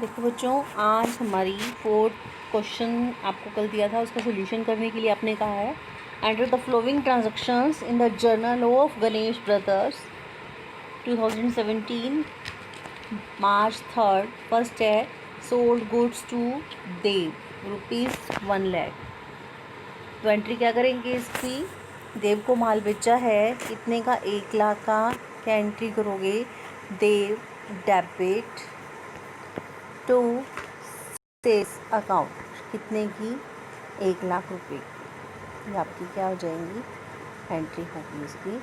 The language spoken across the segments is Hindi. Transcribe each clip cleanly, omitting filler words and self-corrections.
देखो बच्चों, आज हमारी फोर्थ क्वेश्चन आपको कल दिया था, उसका सोल्यूशन करने के लिए आपने कहा है enter the flowing transactions in the journal of Ganesh brothers 2017 March 3rd। First है सोल्ड गुड्स टू देव ₹1 लाख। तो एंट्री क्या करेंगे इसकी? देव को माल बेचा है कितने का? 1 लाख का। क्या एंट्री करोगे? देव डेबिट टू सेल्स अकाउंट कितने की? 1 लाख रुपए की। ये आपकी क्या हो जाएंगी? एंट्री होगी इसकी।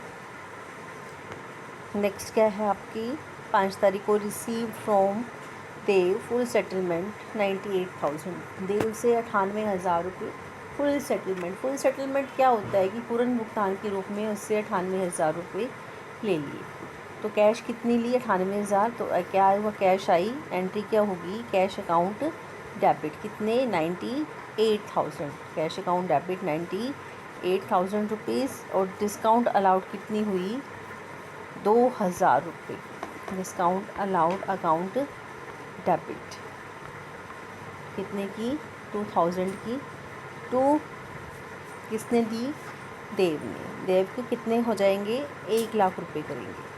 नेक्स्ट क्या है आपकी? 5 तारीख को receive from Dev full settlement 98,000। Dev से 98,000 रुपये फुल सेटलमेंट। फुल सेटलमेंट क्या होता है कि पूर्ण भुगतान के रूप में उससे 98,000 रुपये ले लिए। तो कैश कितनी ली? 98,000। तो क्या हुआ? Cash I. एंट्री क्या होगी? कैश अकाउंट डेबिट कितने? 98,000। Cash account debit 98,000 rupees. और डिस्काउंट अलाउड कितनी हुई? 2,000 रुपये। डिस्काउंट अलाउड अकाउंट डेबिट कितने की? 2,000 की। टू किसने दी? देव ने। देव के कितने हो जाएंगे? 1 लाख रुपए करेंगे।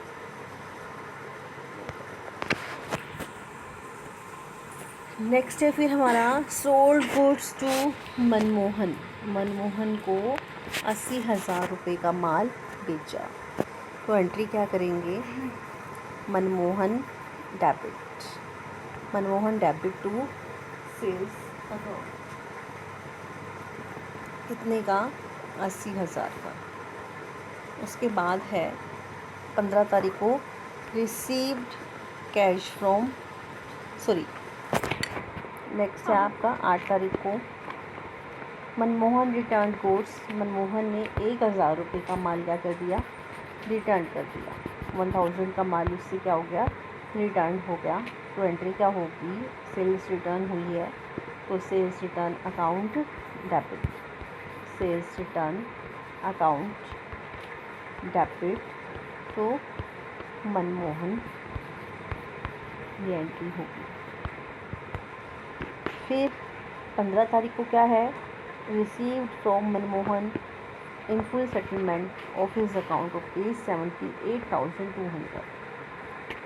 नेक्स्ट है फिर हमारा sold goods to Manmohan. Manmohan को 80,000 रुपये का माल बेचा। तो एंट्री क्या करेंगे? Manmohan debit. Manmohan debit to sales account कितने का? 80,000 का। उसके बाद है 15 तारीख को रिसीव्ड कैश फ्रॉम नेक्स्ट है आपका 8 तारीख को मनमोहन रिटर्न गुड्स। मनमोहन ने 1,000 रुपये का माल क्या कर दिया? रिटर्न कर दिया। 1,000 का माल उससे क्या हो गया? रिटर्न हो गया। तो एंट्री क्या होगी? सेल्स रिटर्न हुई है तो sales return account debit. Sales return account debit तो मनमोहन, ये एंट्री होगी। फिर 15 तारीख को क्या है? Received from Manmohan in full settlement of his account ₹78,200।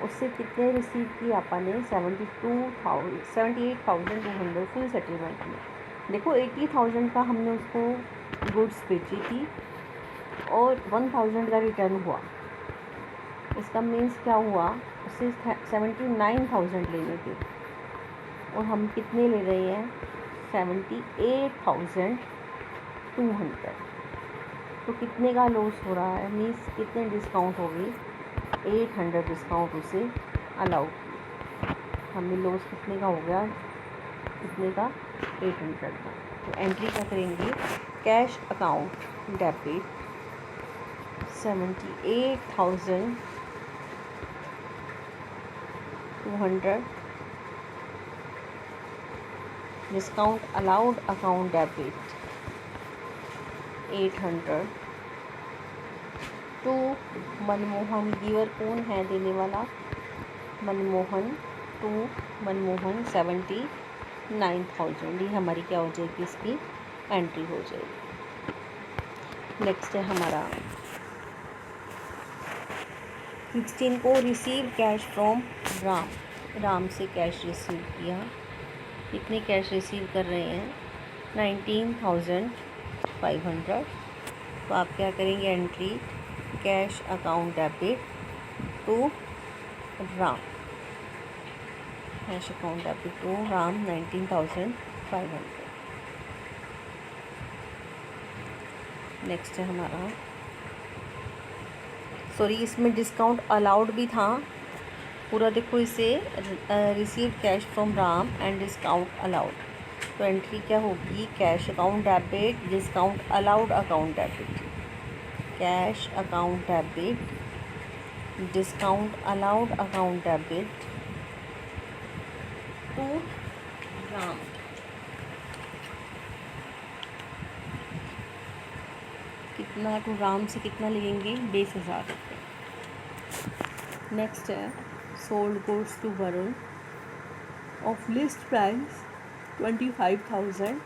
उससे कितने रिसीव की अपन ने? 78,200 फुल सेटलमेंट में। देखो 80,000 का हमने उसको गुड्स बेची थी और 1,000 का रिटर्न हुआ। इसका मीन्स क्या हुआ? उससे 79,000 लेने थे और हम कितने ले रहे हैं? 78,200। तो कितने का लॉस हो रहा है? मीन्स कितने डिस्काउंट हो गई? 800 डिस्काउंट उसे अलाउ किया। हमें लॉस कितने का हो गया? कितने का? 800 का। तो एंट्री क्या करेंगे? Cash account debit 78,200। Discount allowed account debit 800 to Manmohan. Giver कौन है? देने वाला मनमोहन। टू मनमोहन 79,000। ये हमारी क्या हो जाएगी? इसकी एंट्री हो जाएगी। नेक्स्ट है हमारा 16 को receive cash from Ram. Ram से कैश रिसीव किया। कितने कैश रिसीव कर रहे हैं? 19,500। तो आप क्या करेंगे? Entry cash account debit to Ram. Cash account debit to Ram 19,500। Next है हमारा इसमें डिस्काउंट अलाउड भी था पूरा। देखो इसे receive cash from Ram and discount allowed. तो एंट्री क्या होगी? Cash account debit discount allowed account debit. Cash account debit discount allowed account debit to Ram. कितना? टू राम से कितना लेंगे? 20,000 रुपये। नेक्स्ट है sold goods to Varun of list price 25,000।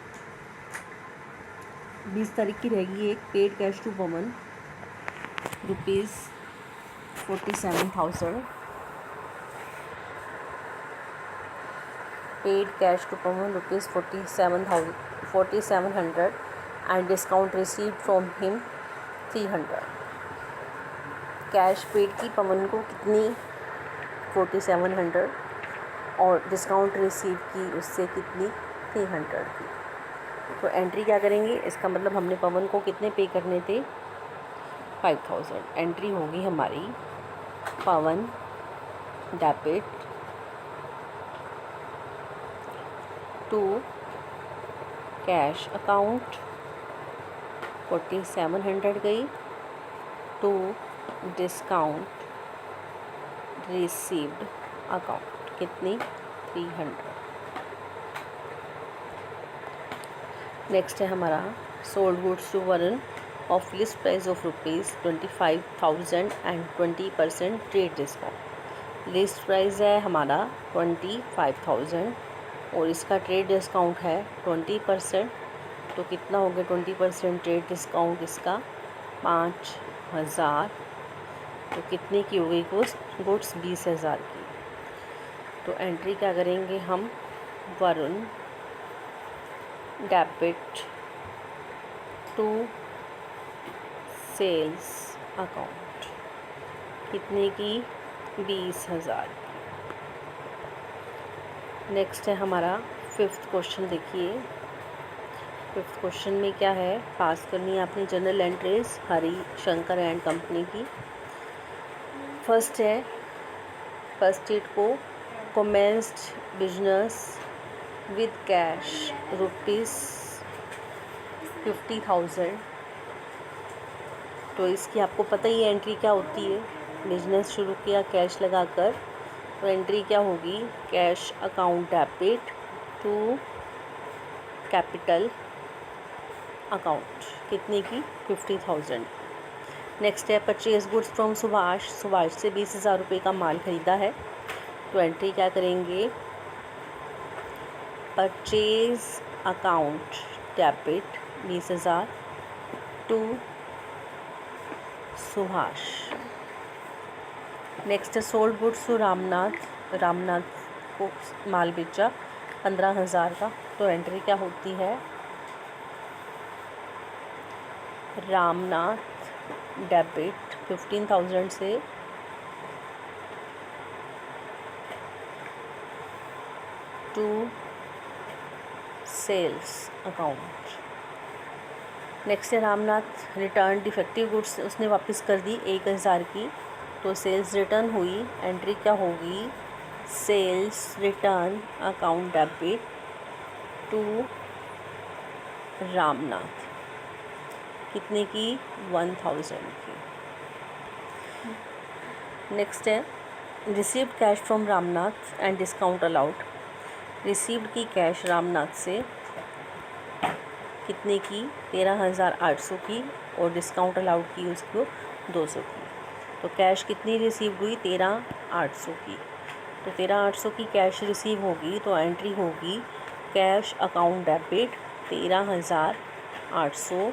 20 तारीख की रहेगी एक। Paid cash to Pavan rupees 47,000। Paid cash to Pavan rupees 4700 and discount received from him 300। Cash paid की पवन को कितनी 4700 और डिस्काउंट रिसीव की उससे कितनी 300 की। तो एंट्री क्या करेंगे, इसका मतलब हमने पवन को कितने पे करने थे 5000। एंट्री होगी हमारी पवन डेबिट टू कैश अकाउंट 4700 गई टू डिस्काउंट रिसीव्ड अकाउंट कितनी 300। नेक्स्ट है हमारा sold goods to Varun of list price of rupees 25,000 and 20% trade discount. List price है हमारा 25,000 और इसका ट्रेड डिस्काउंट है 20%। तो कितना हो गया 20% ट्रेड डिस्काउंट इसका 5,000। तो कितने की हो गई गुड्स 20,000 की। तो एंट्री क्या करेंगे हम, Varun debit to sales account कितने की 20,000 की। नेक्स्ट है हमारा 5th क्वेश्चन। देखिए 5th क्वेश्चन में क्या है, पास करनी है आपने general entries Hari Shankar and company की। फर्स्ट है फर्स्ट डेट को commenced business with cash rupees 50,000। तो इसकी आपको पता ही है एंट्री क्या होती है, बिजनेस शुरू किया कैश लगाकर। तो एंट्री क्या होगी, cash account debit to capital account कितने की 50,000। नेक्स्ट है purchase goods from Subhash. Subhash से 20,000 रुपये का माल ख़रीदा है। तो एंट्री क्या करेंगे, purchase account debit 20,000 to Subhash. Next है sold goods to Ramnath. Ramnath को माल बेचा 15,000 का। तो एंट्री क्या होती है, रामनाथ डेबिट 15,000 से टू सेल्स अकाउंट। नेक्स्ट है रामनाथ रिटर्न डिफेक्टिव गुड्स उसने वापस कर दी 1,000 की। तो सेल्स रिटर्न हुई। एंट्री क्या होगी, sales return account debit to Ramnath कितने की 1,000 की। नेक्स्ट है received cash from Ramnath and discount allowed. Received की कैश रामनाथ से कितने की 13,800 की और डिस्काउंट अलाउड की उसको 200 की। तो कैश कितनी रिसीव हुई 13,800 की। तो 13,800 की कैश रिसीव होगी। तो एंट्री होगी कैश अकाउंट डेबिट 13,800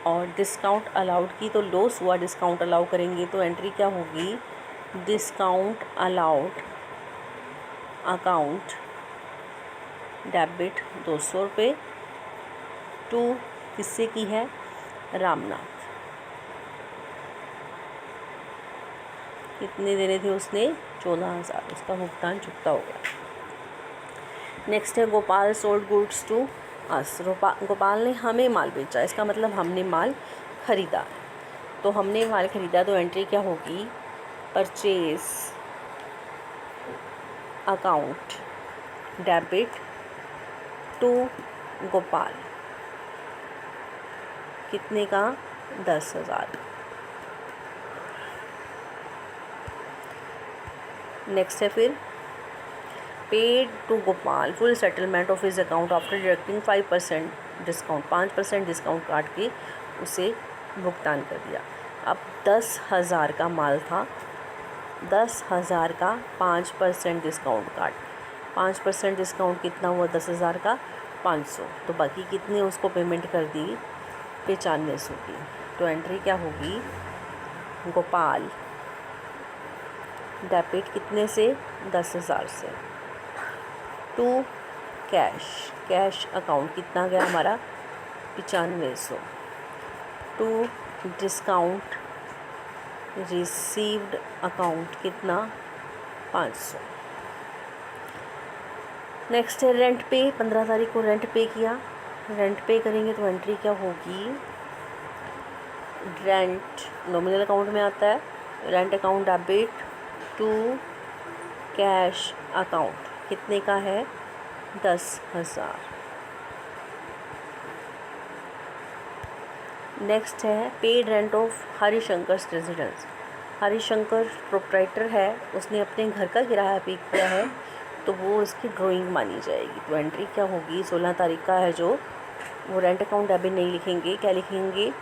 और डिस्काउंट अलाउड की तो लॉस हुआ, डिस्काउंट अलाउ करेंगे तो एंट्री क्या होगी, डिस्काउंट अलाउड अकाउंट डेबिट 200 रुपये टू किससे की है, रामनाथ। कितने देने थे उसने 14,000, उसका भुगतान चुकता हो गया। नेक्स्ट है Gopal sold goods to us. Gopal ने हमें माल बेचा, इसका मतलब हमने माल ख़रीदा। तो हमने माल ख़रीदा तो एंट्री क्या होगी, purchase account debit to Gopal कितने का 10,000। नेक्स्ट है फिर paid to Gopal full settlement of his account after deducting 5% discount. 5% discount काट के उसे भुगतान कर दिया। अब 10,000 का माल था, 10,000 का 5% डिस्काउंट काट 5% डिस्काउंट कितना हुआ 10,000 का 500, तो बाकी कितनी उसको पेमेंट कर दी 9500 की। तो एंट्री क्या होगी, गोपाल डेबिट कितने से 10,000 से टू कैश अकाउंट कितना गया हमारा 9500 टू डिस्काउंट रिसीव्ड अकाउंट कितना 500। नेक्स्ट है रेंट पे, 15 तारीख को रेंट पे किया, रेंट पे करेंगे तो एंट्री क्या होगी, रेंट नॉमिनल अकाउंट में आता है, rent account debit to cash account कितने का है 10,000। नेक्स्ट है paid rent of Harishankar residence, Harishankar proprietor है, उसने अपने घर का किराया पे किया है, तो वो उसकी ड्राइंग मानी जाएगी। तो एंट्री क्या होगी, 16 तारीख का है जो, वो रेंट अकाउंट डेबिट नहीं लिखेंगे, क्या लिखेंगे,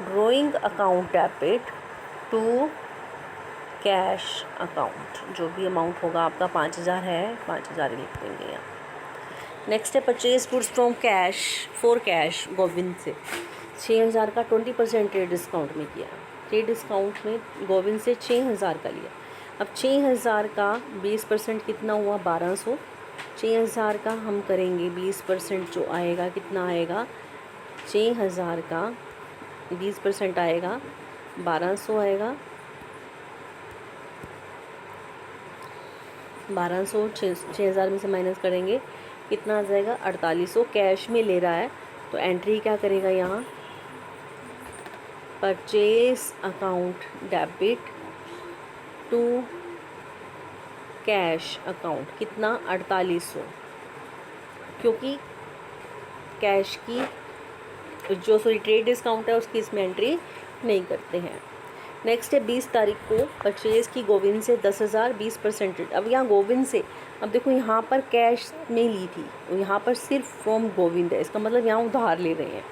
drawing account debit to cash account, जो भी अमाउंट होगा आपका 5,000 है, 5,000 ही लिख देंगे यहाँ। नेक्स्ट है purchase goods from cash for cash, Govind से 6,000 का 20% ट्रेड डिस्काउंट में किया, ट्रेड डिस्काउंट में गोविंद से 6,000 का लिया। अब 6,000 का 20% कितना हुआ 1,200, 6,000 का हम करेंगे 20% जो आएगा कितना आएगा, 6,000 का 20% आएगा 1,200 आएगा, 1,200 6,000 में से माइनस करेंगे कितना आ जाएगा 4,800, कैश में ले रहा है तो एंट्री क्या करेगा यहाँ, purchase account debit to cash account कितना 4,800, क्योंकि कैश की जो ट्रेड डिस्काउंट है उसकी इसमें एंट्री नहीं करते हैं। नेक्स्ट है 20 तारीख को परचेज़ की गोविंद से 10,000 20%। अब यहाँ गोविंद से, अब देखो यहाँ पर कैश में ली थी, यहाँ पर सिर्फ फ्रॉम गोविंद है, इसका मतलब यहाँ उधार ले रहे हैं।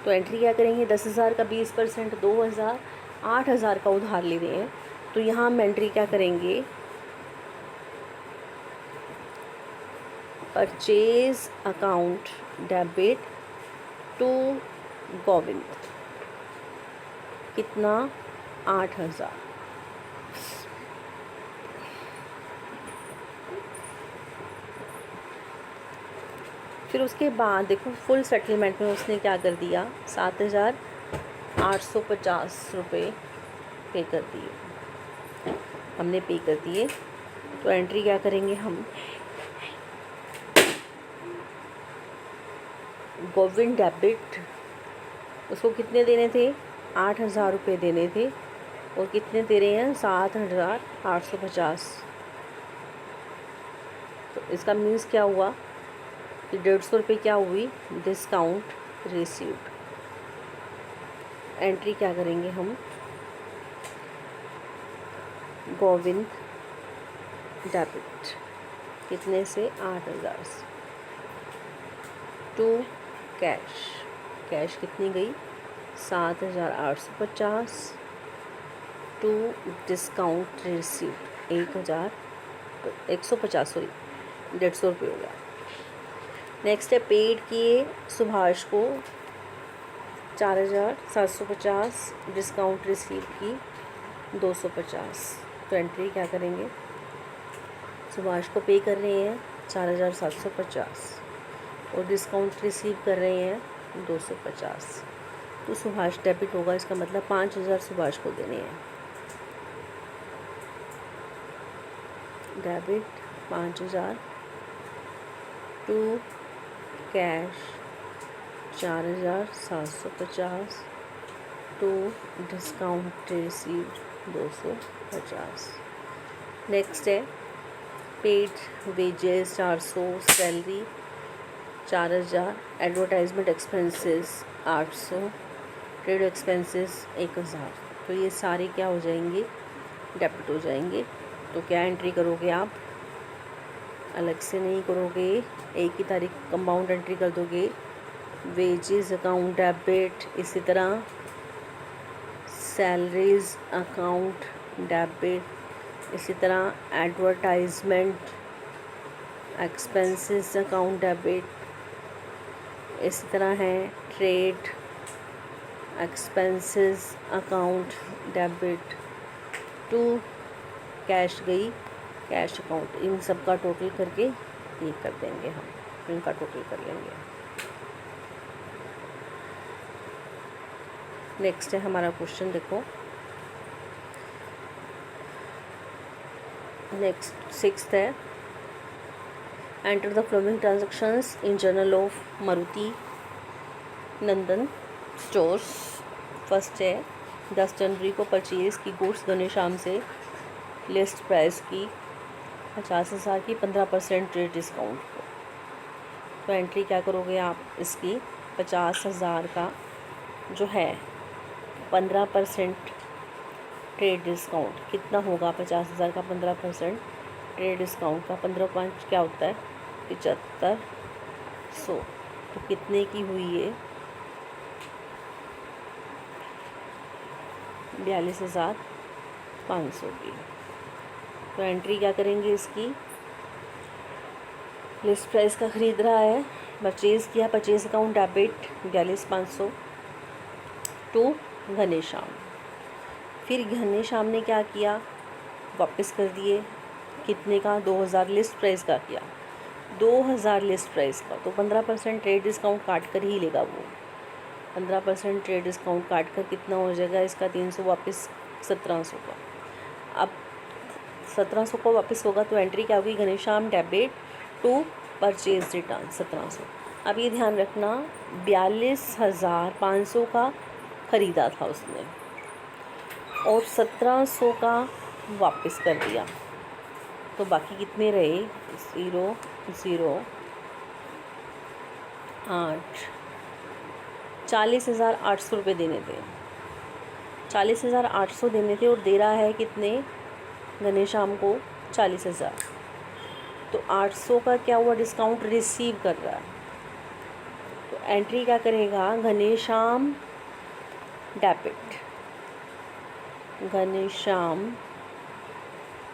तो एंट्री क्या करेंगे, 10,000 का 20% 2,000, 8,000 का उधार ले रहे हैं। तो यहाँ हम एंट्री क्या करेंगे, purchase account debit to Govind कितना 8,000। फिर उसके बाद देखो फुल सेटलमेंट में उसने क्या कर दिया, 7,850 रुपये पे कर दिए, हमने पे कर दिए। तो एंट्री क्या करेंगे हम, गोविंद डेबिट, उसको कितने देने थे 8,000 रुपये देने थे, और कितने दे रहे हैं 7,850। तो इसका मीन्स क्या हुआ कि 150 रुपये क्या हुई डिस्काउंट रिसीव्ड। एंट्री क्या करेंगे हम, गोविंद डेबिट कितने से 8,000 से टू कैश कितनी गई 7,850 टू डिस्काउंट रिसीव्ड 1,150 सॉरी 150 रुपये हो गया। नेक्स्ट है पेड किए सुभाष को 4,750, डिस्काउंट रिसीव की 250। तो एंट्री क्या करेंगे, सुभाष को पे कर रहे हैं 4,750 और डिस्काउंट रिसीव कर रहे हैं 250। तो सुभाष डेबिट होगा, इसका मतलब 5,000 सुभाष को देने हैं, debit 5,000 to cash 4,750 to discount received 250। Next है paid wages 400, salary 4,000, advertisement expenses 800, trade expenses 1,000। तो ये सारे क्या हो जाएंगे, डेबिट हो जाएंगे। तो क्या एंट्री करोगे आप, अलग से नहीं करोगे, एक ही तारीख कंपाउंड एंट्री कर दोगे, वेजेस अकाउंट डेबिट, इसी तरह सैलरीज अकाउंट डेबिट, इसी तरह एडवर्टाइजमेंट एक्सपेंसेस अकाउंट डेबिट, इसी तरह है trade expenses account debit to cash गई कैश अकाउंट। इन सब का टोटल करके ये कर देंगे, हम इनका टोटल कर लेंगे। नेक्स्ट है हमारा क्वेश्चन, देखो नेक्स्ट 6th है, enter the following transactions in journal of Maruti Nandan stores. First है 10 जनवरी को परचेज़ की गुड्स घनश्याम से लिस्ट प्राइस की 50,000 की 15% ट्रेड डिस्काउंट को। तो एंट्री क्या करोगे आप इसकी, 50,000 का जो है 15% ट्रेड डिस्काउंट कितना होगा, 50,000 का 15% ट्रेड डिस्काउंट का 15 क्या होता है 7500। तो कितने की हुई ये 42,500 की। तो एंट्री क्या करेंगे इसकी, लिस्ट प्राइस का ख़रीद रहा है, परचेज़ किया, purchase account debit 42,500 to Ghanshyam. फिर घनश्याम ने क्या किया, वापस कर दिए, कितने का 2,000 लिस्ट प्राइस का किया, 2,000 लिस्ट प्राइस का। तो 15% ट्रेड डिस्काउंट काट कर ही लेगा वो, 15% ट्रेड डिस्काउंट काट कर कितना हो जाएगा इसका 300, वापस 1700 का। अब 1700 को वापस होगा तो एंट्री क्या होगी, Ghanshyam debit to purchase return 1700। अब ये ध्यान रखना 42,500 का ख़रीदा था उसने और 1700 का वापस कर दिया, तो बाकी कितने रहे 0 0 8 40,800 रुपये देने थे, 40,800 देने थे और दे रहा है कितने घनश्याम को 40,000। तो 800 का क्या हुआ, डिस्काउंट रिसीव कर रहा है। तो एंट्री क्या करेगा, घनश्याम डेबिट, घनश्याम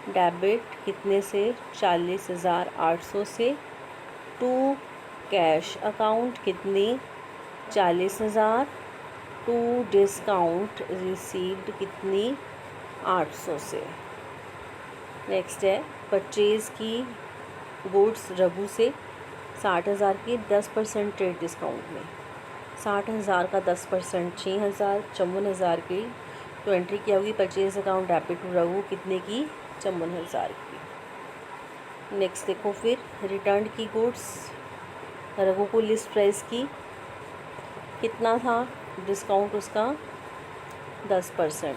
डेबिट कितने से 40,800 से टू कैश अकाउंट कितनी 40,000 टू डिस्काउंट रिसीव्ड कितनी 800 से। नेक्स्ट है परचेज़ की गुड्स रघु से 60,000 की 10% ट्रेड डिस्काउंट में, 60,000 का 10% 6,000 54,000 की। तो एंट्री क्या होगी, purchase account debit to Raghu कितने की 54,000 की। नेक्स्ट देखो फिर रिटर्न की गुड्स रघु को लिस्ट प्राइस की कितना था डिस्काउंट उसका 10%।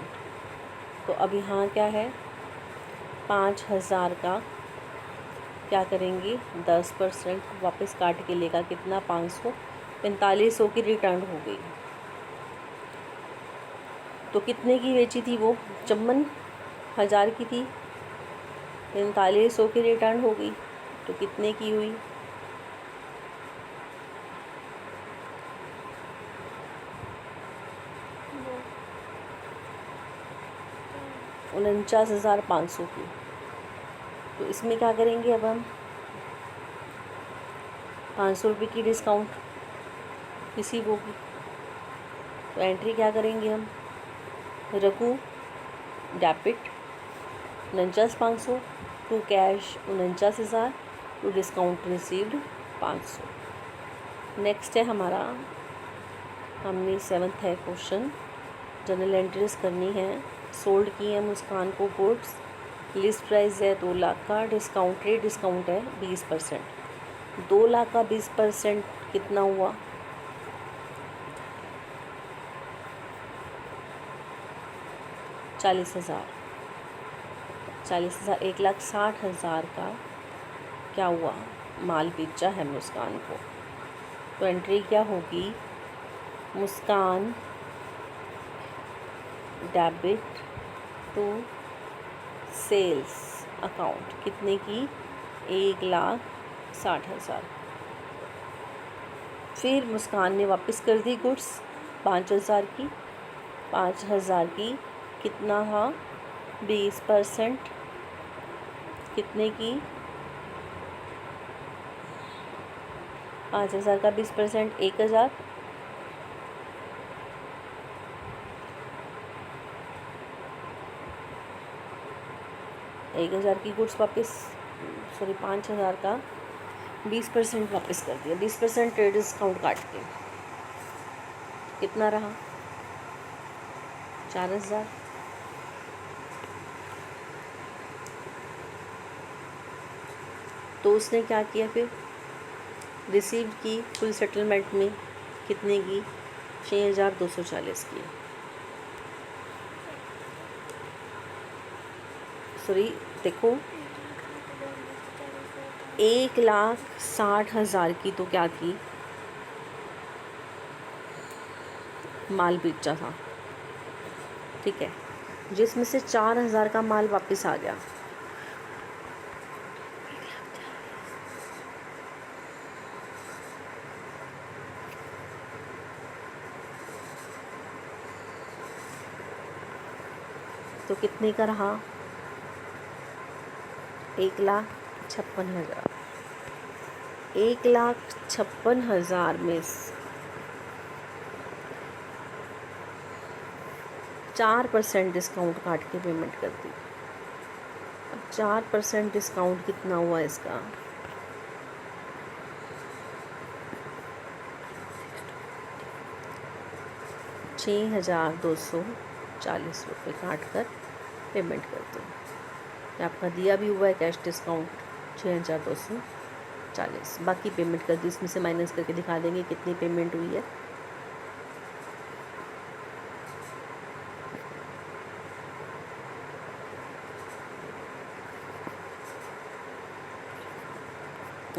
तो अब यहाँ क्या है 5,000 का क्या करेंगे 10% वापस काट के लेगा कितना 500, 4500 की रिटर्न हो गई। तो कितने की बेची थी वो 54,000 की थी, 4500 की रिटर्न हो गई। तो कितने की हुई 49,500 की। तो इसमें क्या करेंगे अब हम 500 रुपये की डिस्काउंट रिसीव होगी। तो एंट्री क्या करेंगे हम Raghu debit 49,500 to cash 49,000 to discount received 500। Next है हमारा, हमने 7th है क्वेश्चन, जनरल एंट्रीज करनी है। सोल्ड की है मुस्कान को गुड्स, लिस्ट प्राइस है 2 लाख का, डिस्काउंट रेट डिस्काउंट है 20%। 2 लाख का 20% कितना हुआ 40,000, 40,000 1,60,000 का क्या हुआ माल बेचा है मुस्कान को। तो एंट्री क्या होगी मुस्कान डेबिट टू सेल्स अकाउंट कितने की 1,60,000। फिर मुस्कान ने वापस कर दी गुड्स 5,000 की, 5,000 की कितना था 20% कितने की 5,000 का 20% 1,000, 1,000 की गुड्स वापस, सॉरी 5,000 का 20% वापस कर दिया, 20% ट्रेड डिस्काउंट काट के कितना रहा? 4,000। तो उसने क्या किया फिर? रिसीव की फुल सेटलमेंट में कितने की? 6,240 की, सॉरी देखो 1,60,000 की तो क्या थी, माल बेचा था, ठीक है, जिसमें से 4,000 का माल वापस आ गया। तो कितने का रहा? 1,56,000। 1,56,000 में 4% डिस्काउंट काट के पेमेंट कर दी। अब 4% डिस्काउंट कितना हुआ इसका? 6,240 रुपये काट कर पेमेंट कर दो। ये आपका दिया भी हुआ है कैश डिस्काउंट 6,240, बाकी पेमेंट कर दी, इसमें से माइनस करके दिखा देंगे कितनी पेमेंट हुई है।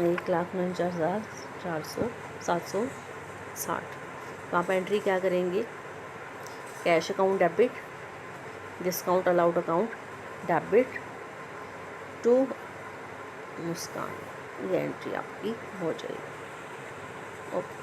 एक लाख 49,400 760। तो आप एंट्री क्या करेंगे? Cash account debit, discount allowed account debit to Muskan, ये एंट्री आपकी हो जाएगी। ओके।